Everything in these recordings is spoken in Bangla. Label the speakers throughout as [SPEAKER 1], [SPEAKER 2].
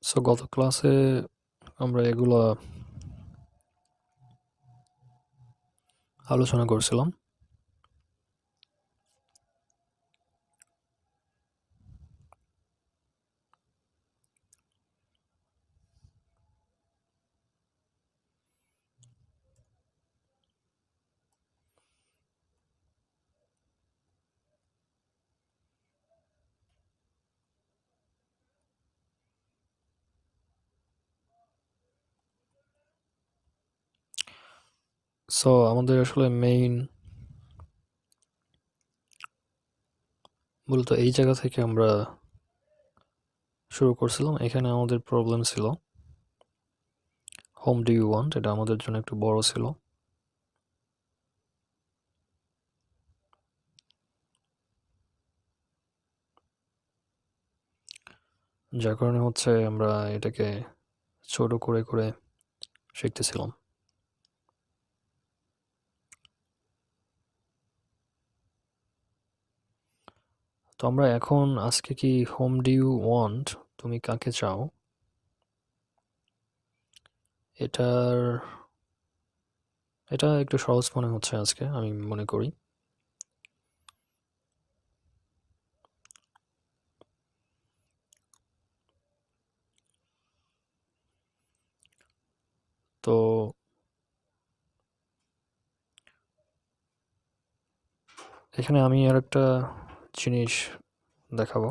[SPEAKER 1] সো গত ক্লাসে আমরা এগুলা আলোচনা করছিলাম। সো আমাদের আসলে মেইন মূলত এই জায়গা থেকে আমরা শুরু করছিলাম। এখানে আমাদের প্রবলেম ছিল হোম ডু ইউ ওয়ান্ট, এটা আমাদের জন্য একটু বড় ছিল। যার কারণে হচ্ছে আমরা এটাকে ছোট করে করে শিখতেছিলাম। তো আমরা এখন আজকে কি হোম ডু ইউ ওয়ান্ট, তুমি কাকে চাও, এটার এটা একটু সহজ মনে হচ্ছে আজকে, আমি মনে করি। তো এখানে আমি আর একটা জিনিস দেখাবো।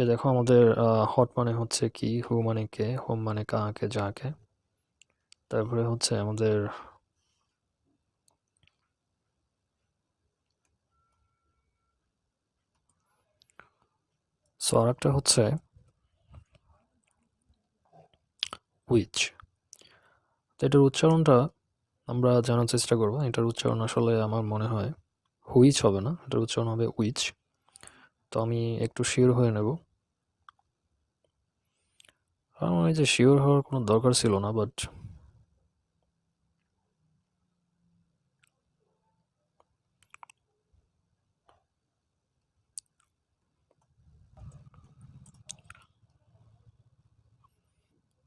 [SPEAKER 1] এ দেখো আমাদের হট মানে হচ্ছে কি, হু মানে কে, হোম মানে কাকে যাকে, তারপরে হচ্ছে আমাদের সো আরেকটা হচ্ছে হুইচ। তো এটার উচ্চারণটা আমরা জানার চেষ্টা করব। এটার উচ্চারণ আসলে আমার মনে হয় হুইচ হবে না, এটার উচ্চারণ হবে উইচ। তো আমি একটু শিওর হয়ে নেব। আমার এই যে শিওর হওয়ার কোনো দরকার ছিল না, বাট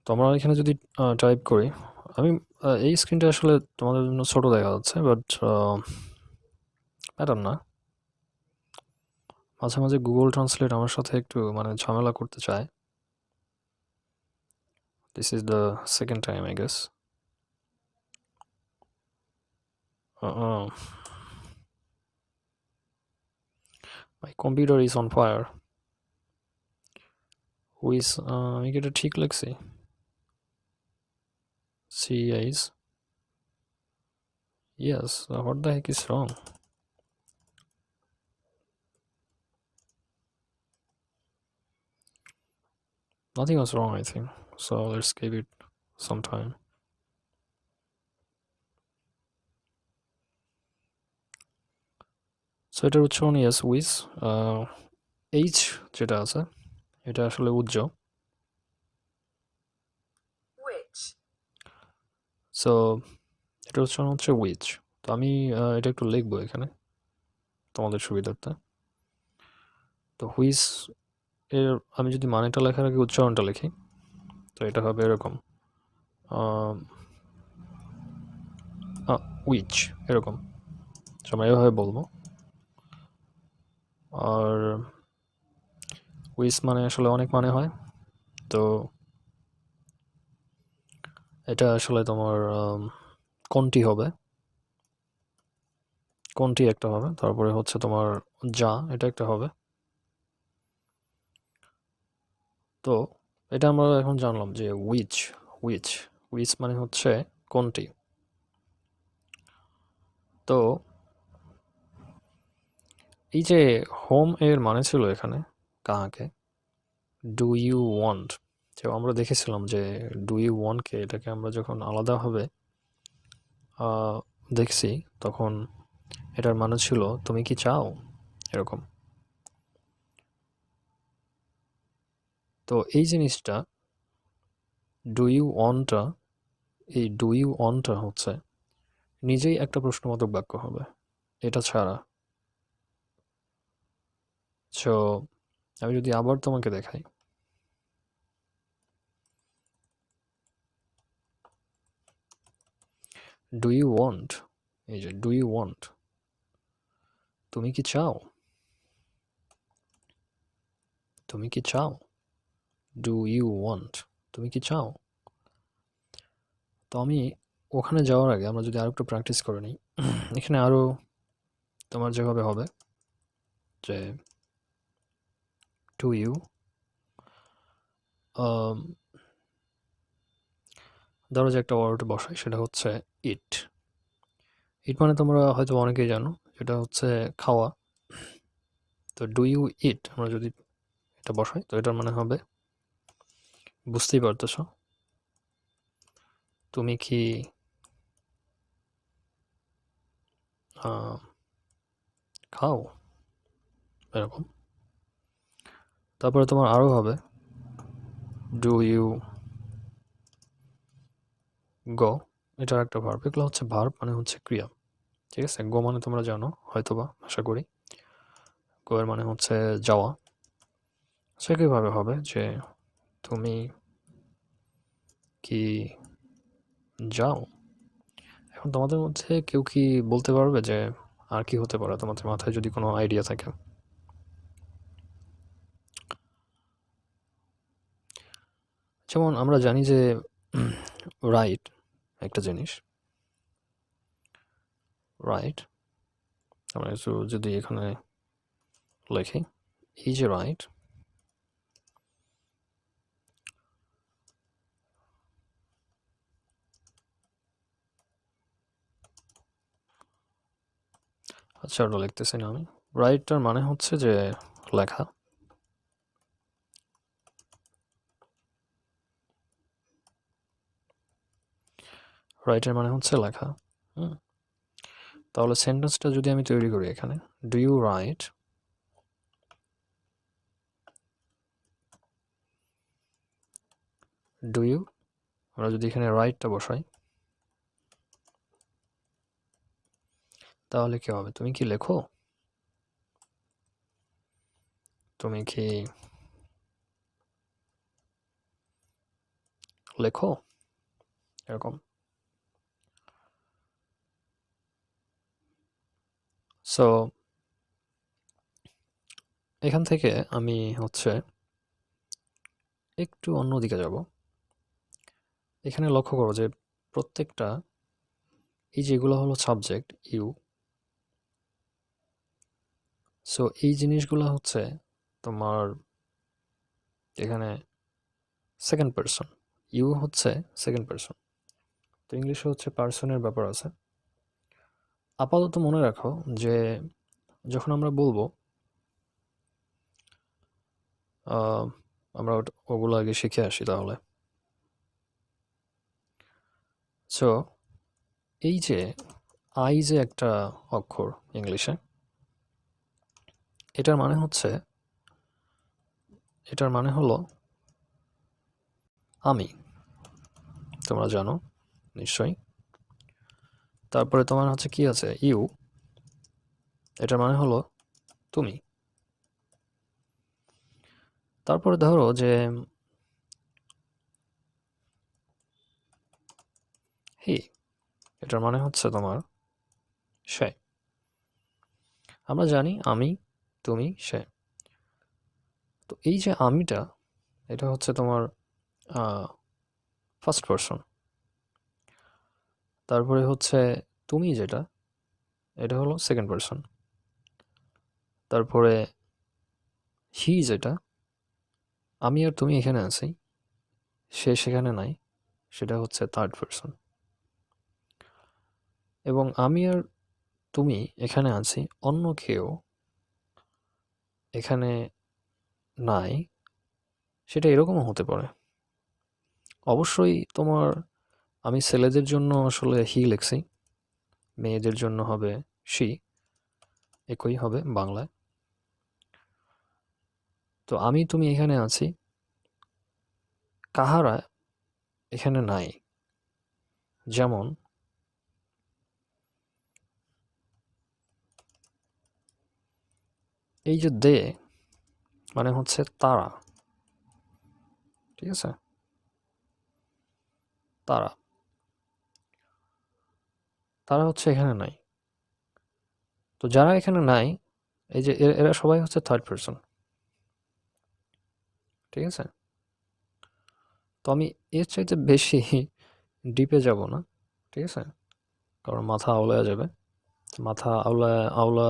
[SPEAKER 1] তো আমরা এখানে যদি টাইপ করি, আমি এই স্ক্রিনটা আসলে তোমাদের জন্য ছোট দেখা যাচ্ছে, বাট ম্যাটার না। মাঝে মাঝে গুগল ট্রান্সলেট আমার সাথে একটু মানে ঝামেলা করতে চায়। This is the second time I guess. My computer is on fire. Which, আমি কি এটা ঠিক লাগছি? CIs. Yes, what the heck is wrong? Nothing was wrong, I think. So let's give it some time. So এটার উচ্চারণ yes with H যেটা আছে এটা আসলে উজ্জ। সো এটার উচ্চারণ হচ্ছে উইচ। তো আমি এটা একটু লিখবো এখানে তোমাদের সুবিধার্থে। তো হুইচ এর আমি যদি মানেটা লেখার আগে উচ্চারণটা লিখি, তো এটা হবে এরকম উইচ, এরকম আমরা এভাবে বলবো। আর উইচ মানে আসলে অনেক মানে হয়। তো এটা আসলে তোমার কোনটি হবে, কোনটি একটা হবে, তারপরে হচ্ছে তোমার যা, এটা একটা হবে। তো এটা আমরা এখন জানলাম যে উইচ, উইচ উইচ মানে হচ্ছে কোনটি। তো এই যে হোম এর মানে ছিল এখানে কাহাকে, ডু ইউ ওয়ান্ট। যে আমরা দেখেছিলাম যে ডু ইউ ওয়ান্টকে এটাকে আমরা যখন আলাদাভাবে দেখছি, তখন এটার মানে ছিল তুমি কি চাও, এরকম। তো এই জিনিসটা ডু ইউ ওয়ান্টটা, এই ডু ইউ ওয়ান্টটা হচ্ছে নিজেই একটা প্রশ্নবোধক বাক্য হবে এটা ছাড়া। সো আমি যদি আবার তোমাকে দেখাই, ডু ইউ ওয়ান্ট, এই যে ডু ইউ ওয়ান্ট, তুমি কি চাও, তুমি কি চাও, ডু ইউ ওয়ান্ট, তুমি কি চাও। তো আমি ওখানে যাওয়ার আগে আমরা যদি আরেকটু প্র্যাকটিস করে নিই, এখানে আরও তোমার যেভাবে হবে যে ডু ইউ, ধরো যে একটা ওয়ার্ড বসাই, সেটা হচ্ছে ইট। ইট মানে তোমরা হয়তো অনেকেই জানো, এটা হচ্ছে খাওয়া। তো ডু ইউ ইট আমরা যদি এটা বসাই, তো এটার মানে হবে, বুঝতেই পারতেছ, তুমি কি খাও, এরকম। তারপরে তোমার আরও হবে ডু ইউ গো, এটার একটা ভার্ব। এগুলো হচ্ছে ভার্ব মানে হচ্ছে ক্রিয়া, ঠিক আছে। গো মানে তোমরা জানো হয়তোবা, আশা করি। গো এর মানে হচ্ছে যাওয়া। একইভাবে হবে যে তুমি কি যাও। এখন তোমাদের মধ্যে কেউ কি বলতে পারবে যে আর কি হতে পারে, তোমাদের মাথায় যদি কোনো আইডিয়া থাকে? যেমন আমরা জানি যে রাইট একটা জিনিস, রাইট আমরা একটু যদি এখানে লিখি, এই যে রাইট, আচ্ছা ওটা লিখতেছি না আমি। রাইটটার মানে হচ্ছে যে লেখা, রাইটের মানে হচ্ছে লেখা। হুম, তাহলে সেন্টেন্সটা যদি আমি তৈরি করি এখানে, do you write, do you, আমরা যদি এখানে রাইটটা বসাই, তাহলে কি হবে, তুমি কি লেখো, তুমি কি লেখো, এরকম। সো এখান থেকে আমি হচ্ছে একটু অন্যদিকে যাব। এখানে লক্ষ্য করো যে প্রত্যেকটা, এই যেগুলো হলো সাবজেক্ট ইউ, সো এই জিনিসগুলো হচ্ছে তোমার এখানে সেকেন্ড পারসন, ইউ হচ্ছে সেকেন্ড পারসন। তো ইংলিশে হচ্ছে পার্সনের ব্যাপার আছে। আপাতত মনে রাখো যে যখন আমরা বলবো, আমরা ওগুলো আগে শিখে আসি তাহলে। সো এই যে আই যে একটা অক্ষর ইংলিশে, এটার মানে হচ্ছে, এটার মানে হলো আমি, তোমরা জানো নিশ্চয়ই। তারপরে তোমার হচ্ছে কি আছে, ইউ, এটার মানে হলো তুমি। তারপরে ধরো যে হি, এটার মানে হচ্ছে তোমার সে। আমরা জানি আমি, তুমি, সে। তো এই যে আমিটা, এটা হচ্ছে তোমার ফার্স্ট পারসন। তারপরে হচ্ছে তুমি যেটা, এটা হলো সেকেন্ড পারসন। তারপরে হি যেটা, আমি আর তুমি এখানে আছি, সে সেখানে নাই, সেটা হচ্ছে থার্ড পারসন। এবং আমি আর তুমি এখানে আছি, অন্য কেউ এখানে নাই, সেটা এরকমও হতে পারে। অবশ্যই তোমার, আমি ছেলেদের জন্য আসলে হি লিখছি, মেয়েদের জন্য হবে সি, একই হবে বাংলায়। তো আমি তুমি এখানে আছি, কাহারা এখানে নাই। যেমন এই যে দে মানে হচ্ছে তারা, ঠিক আছে, তারা তারা হচ্ছে এখানে নাই। তো যারা এখানে নাই, এই যে এরা সবাই হচ্ছে থার্ড পারসন, ঠিক আছে। তো আমি এর চাইতে বেশি ডিপে যাব না, ঠিক আছে, কারণ মাথা আওলায় যাবে। মাথা আওলা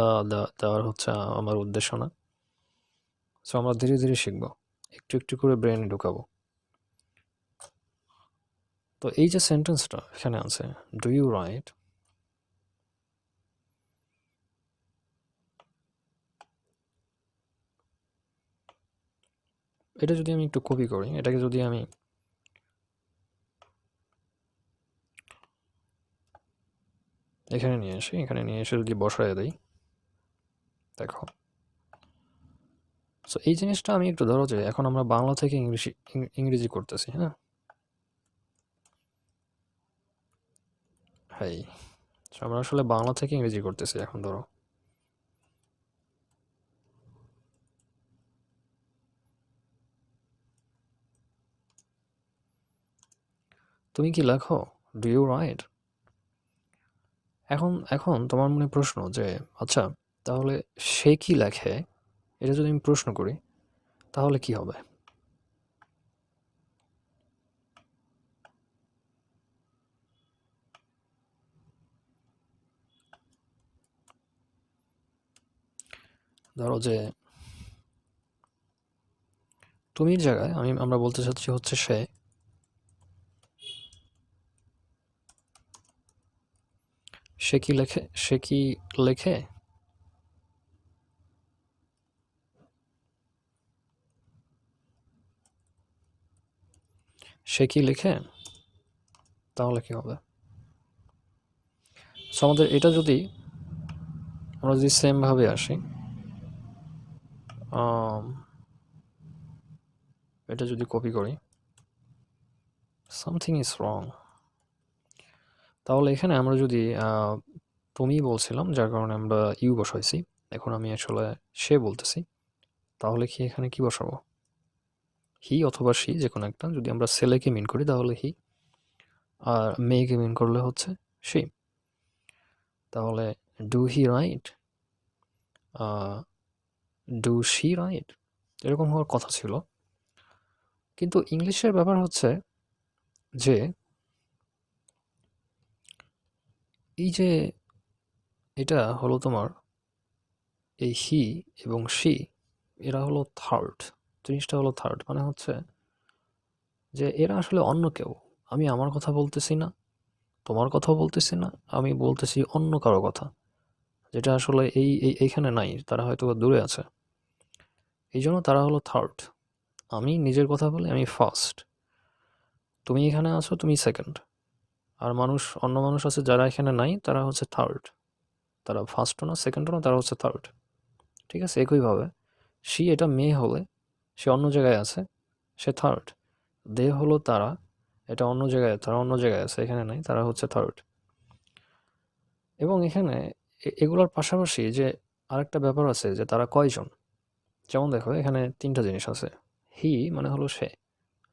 [SPEAKER 1] দেওয়ার হচ্ছে আমার উদ্দেশ্য না। সো আমরা ধীরে ধীরে শিখবো, একটু একটু করে ব্রেনে ঢুকাবো। তো এই যে সেন্টেন্সটা এখানে আছে, ডু ইউ রাইট, এটা যদি আমি একটু কপি করি, এটাকে যদি আমি এখানে নিয়ে আসি, এখানে নিয়ে এসে যদি বসায় দিই, দেখো। সো এই জিনিসটা আমি একটু ধরো যে এখন আমরা বাংলা থেকে ইংরেজি করতেছি, হ্যাঁ, হ্যাঁ। সো আমরা আসলে বাংলা থেকে ইংরেজি করতেছি এখন ধরো। তুমি কি লেখো ডু ইউ রাইট? এখন এখন তোমার মনে প্রশ্ন যে আচ্ছা, তাহলে সে কি লেখে, এটা যদি আমি প্রশ্ন করি তাহলে কি হবে? ধরো যে তুমির জায়গায় আমরা বলতে চাচ্ছি হচ্ছে সে, সে কি লেখে, সে কি লেখে, সে কি লেখে, তাহলে কি হবে? সো আমাদের এটা যদি আমরা যদি সেম ভাবে আসি, আম, এটা যদি কপি করি, সামথিং ইজ রং, তাহলে এখানে আমরা যদি তুমি বলছিলাম যার কারণে আমরা ইউ বসাইছি, এখন আমি আসলে সে বলতেছি, তাহলে কি এখানে কি বসাবো? হি অথবা সি যে কোনো একটা। যদি আমরা ছেলেকে মিন করি তাহলে হি, আর মেয়েকে মিন করলে হচ্ছে সি। তাহলে do he write, do she right, এরকম হওয়ার কথা ছিল। কিন্তু ইংলিশের ব্যাপার হচ্ছে যে এই যে এটা হলো তোমার এই হি এবং শি, এরা হলো থার্ড, জিনিসটা হলো থার্ড, মানে হচ্ছে যে এরা আসলে অন্য কেউ। আমি আমার কথা বলতেছি না, তোমার কথাও বলতেছি না, আমি বলতেছি অন্য কারো কথা, যেটা আসলে এইখানে নাই, তারা হয়তো দূরে আছে। এই জন্য তারা হলো থার্ড। আমি নিজের কথা বলি, আমি ফার্স্ট, তুমি এখানে আছো, তুমি সেকেন্ড। আর অন্য মানুষ আছে যারা এখানে নাই, তারা হচ্ছে থার্ড। তারা ফার্স্টও না, সেকেন্ডও না, তারা হচ্ছে থার্ড, ঠিক আছে। একইভাবে সি, এটা মেয়ে হলে সে অন্য জায়গায় আছে, সে থার্ড। দে হলো তারা, এটা অন্য জায়গায়, তারা অন্য জায়গায় আছে, এখানে নাই, তারা হচ্ছে থার্ড। এবং এখানে এগুলোর পাশাপাশি যে আরেকটা ব্যাপার আছে যে তারা কয়জন। যেমন দেখো এখানে তিনটা জিনিস আছে। হি মানে হলো সে,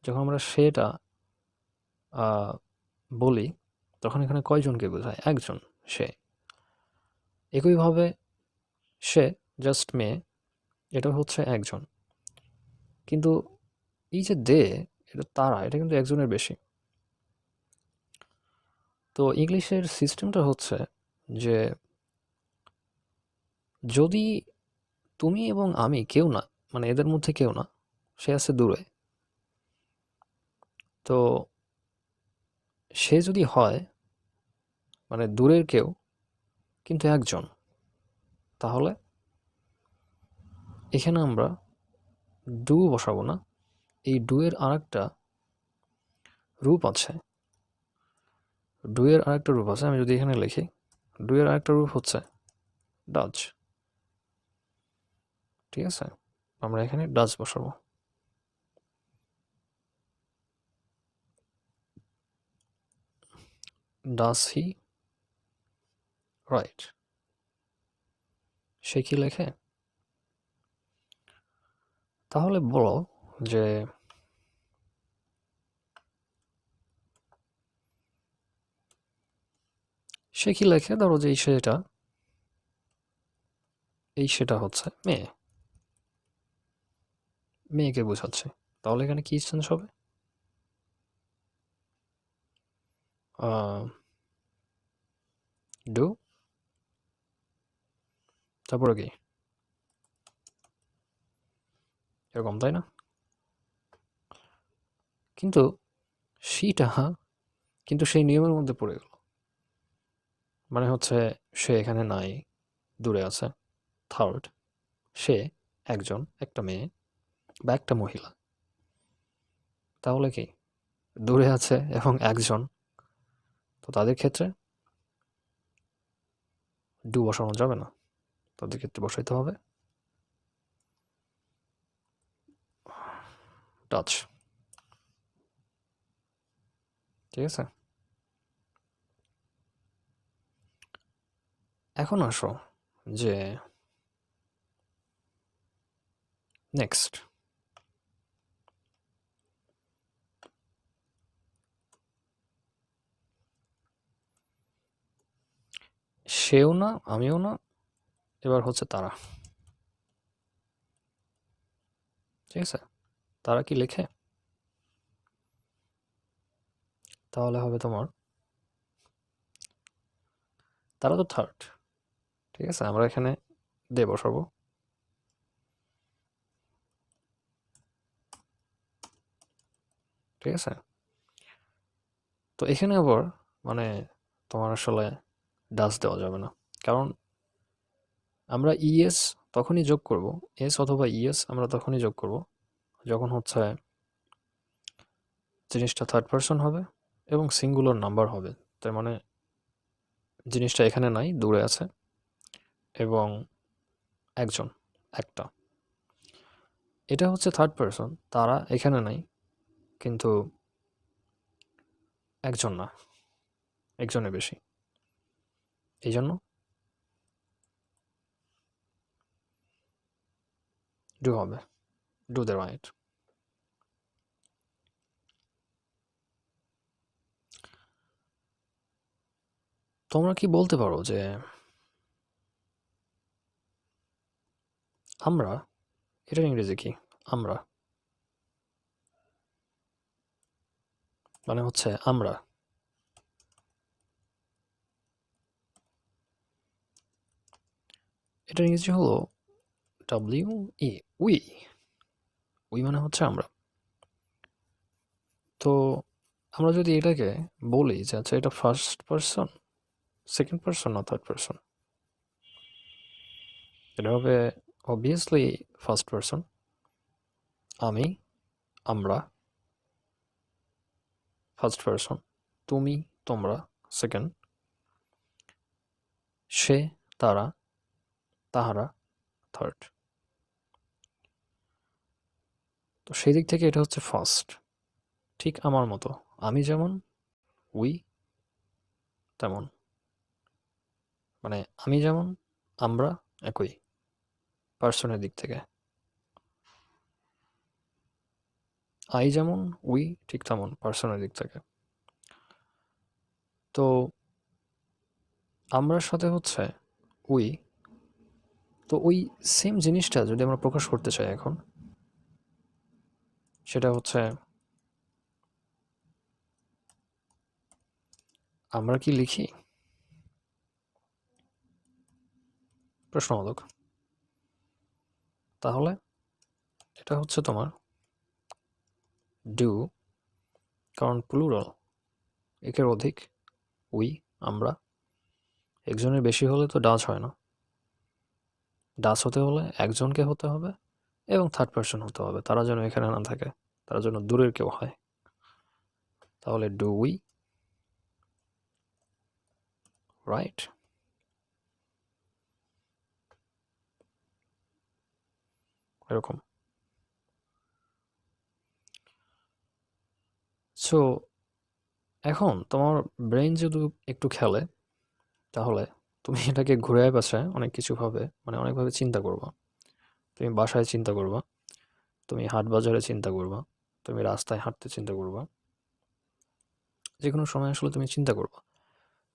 [SPEAKER 1] যখন আমরা সেটা বলি তখন এখানে কয়জনকে বোঝায়? একজন, সে। একইভাবে সে জাস্ট মেয়ে, এটা হচ্ছে একজন। কিন্তু এই যে দে, এটা তারা, এটা কিন্তু একজনের বেশি। তো ইংলিশের সিস্টেমটা হচ্ছে যে যদি তুমি এবং আমি কেউ না, মানে এদের মধ্যে কেউ না, সে আছে দূরে, তো সে যদি হয় মানে দূরের কেউ কিন্তু একজন, তাহলে এখানে আমরা ডু বসাবো না। এই ডু এর আরেকটা রূপ আছে, ডু এর আরেকটা রূপ আছে, আমি যদি এখানে লিখি, ডু এর আরেকটা রূপ হচ্ছে ডাচ, ঠিক আছে। আমরা এখানে ডাচ বসাবো। ডাস হি রাইট, সে কি লেখে? তাহলে বলো যে সে কি লেখে? ধরো যে এই সেটা হচ্ছে মেয়ে, মেয়েকে বোঝাচ্ছে। তাহলে এখানে কি চেঞ্জ হবে? ডু, তারপরে কি? এরকম, তাই না? কিন্তু সেটা কিন্তু সেই নিয়মের মধ্যে পড়ে গেল। মানে হচ্ছে সে এখানে নাই, দূরে আছে। থার্ড, সে একজন, একটা মেয়ে বা একটা মহিলা। তাহলে কি দূরে আছে এবং একজন, তো তাদের ক্ষেত্রে ডু বসানো যাবে না, তাদের ক্ষেত্রে বসাইতে হবে টাচ। ঠিক আছে, এখন আসো যে নেক্সট, সেও না আমিও না, এবার হচ্ছে তারা। ঠিক আছে, তারা কি লেখে? তাহলে হবে তোমার, তারা তো থার্ড। ঠিক আছে, আমরা এখানে দে বসাবো। ঠিক আছে, তো এখানে আবার মানে তোমার আসলে ডাচ দেওয়া যাবে না, কারণ আমরা ইএস তখনই যোগ করব, এস অথবা ইএস আমরা তখনই যোগ করব যখন হচ্ছে জিনিসটা থার্ড পারসন হবে এবং সিঙ্গুলার নাম্বার হবে। তার মানে জিনিসটা এখানে নাই, দূরে আছে এবং একজন, একটা। এটা হচ্ছে থার্ড পারসন, তারা এখানে নাই কিন্তু একজন না, একজনের বেশি। এই জন্য ডু হবে, ডু দ্য রাইট। তোমরা কি বলতে পারো যে আমরা, এটার ইংরেজি কি? আমরা মানে হচ্ছে আমরা, এটার ইংরেজি হলো ডাব্লিউ ই, উই। উই মানে হচ্ছে আমরা। তো আমরা যদি এটাকে বলি যে আচ্ছা এটা ফার্স্ট পারসন, সেকেন্ড পারসন না থার্ড পারসন, এটা হবে অবভিয়াসলি ফার্স্ট পারসন। আমি, আমরা ফার্স্ট পারসন, তুমি, তোমরা সেকেন্ড, সে, তারা, তাহারা থার্ড। তো সেই দিক থেকে এটা হচ্ছে ফার্স্ট। ঠিক আমার মতো, আমি যেমন, উই তেমন। মানে আমি যেমন, আমরা একই পার্সনের দিক থেকে। আই যেমন, উই ঠিক তেমন পার্সনের দিক থেকে। তো আমরার সাথে হচ্ছে উই। তো ওই সেম জিনিসটা যদি আমরা প্রকাশ করতে চাই এখন, সেটা হচ্ছে আমরা কি লিখি? প্রশ্নবোধক। তাহলে এটা হচ্ছে তোমার ডু, কারণ প্লুরাল, একের অধিক, উই আমরা, একজনের বেশি হলে তো ডাচ হয় না। ডাচ হতে হলে একজনকে হতে হবে এবং থার্ড পারসন হতে হবে, তারা যেন এখানে না থাকে, তারা যেন দূরের কেউ হয়। তাহলে ডু উই, রাইট? এরকম। সো এখন তোমার ব্রেন যদি একটু খেলে, তাহলে তুমি এটাকে ঘুরে পাশে অনেক কিছু ভাবে, মানে অনেকভাবে চিন্তা করবা। তুমি বাসায় চিন্তা করবা তুমি হাট বাজারে চিন্তা করবা, তুমি রাস্তায় হাঁটতে চিন্তা করবা, যেকোনো সময় আসলে তুমি চিন্তা করবা।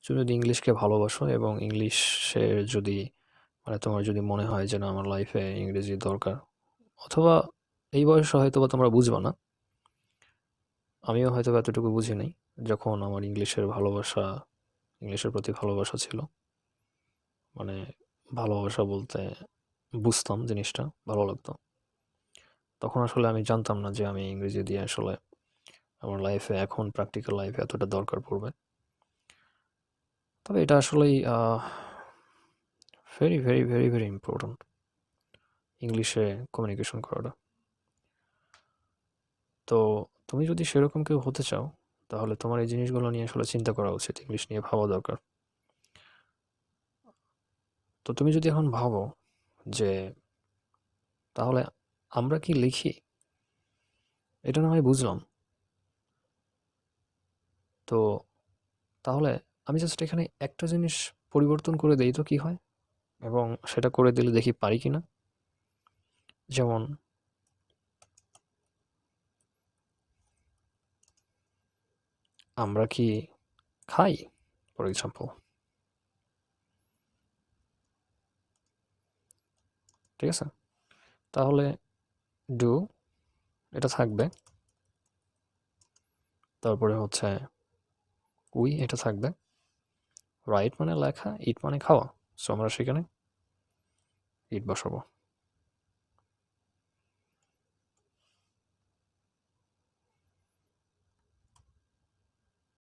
[SPEAKER 1] তুমি যদি ইংলিশকে ভালোবাসো এবং ইংলিশের যদি মানে তোমার যদি মনে হয় যে না আমার লাইফে ইংরেজি দরকার, অথবা এই বয়সে হয়তোবা তোমরা বুঝবা না, আমিও হয়তোবা এতটুকু বুঝি নাই যখন আমার ইংলিশের প্রতি ভালোবাসা ছিল। মানে ভালোবাসা বলতে বুঝতাম জিনিসটা, ভালো লাগতো। তখন আসলে আমি জানতাম না যে আমি ইংরেজি দিয়ে আসলে আমার লাইফে এখন প্র্যাকটিক্যাল লাইফে এতটা দরকার পড়বে। তবে এটা আসলেই very very very very important ইংলিশে কমিউনিকেশন করাটা। তো তুমি যদি সেরকম কেউ হতে চাও, তাহলে তোমার এই জিনিসগুলো নিয়ে আসলে চিন্তা করা উচিত, ইংলিশ নিয়ে ভাবা দরকার। তো তুমি যদি এখন ভাবো যে তাহলে আমরা কি লিখি, এটা না হয় বুঝলাম, তো তাহলে আমি জাস্ট এখানে একটা জিনিস পরিবর্তন করে দেই তো কি হয়, এবং সেটা করে দিলে দেখি পারি কিনা। যেমন আমরা কি খাই, ফর এক্সাম্পল, ঠিক আছে? তাহলে ডু এটা থাকবে, তারপরে হচ্ছে উই এটা থাকবে, রাইট মানে লেখা, ইট মানে খাওয়া, সো আমরা সেখানে ইট বসাবো।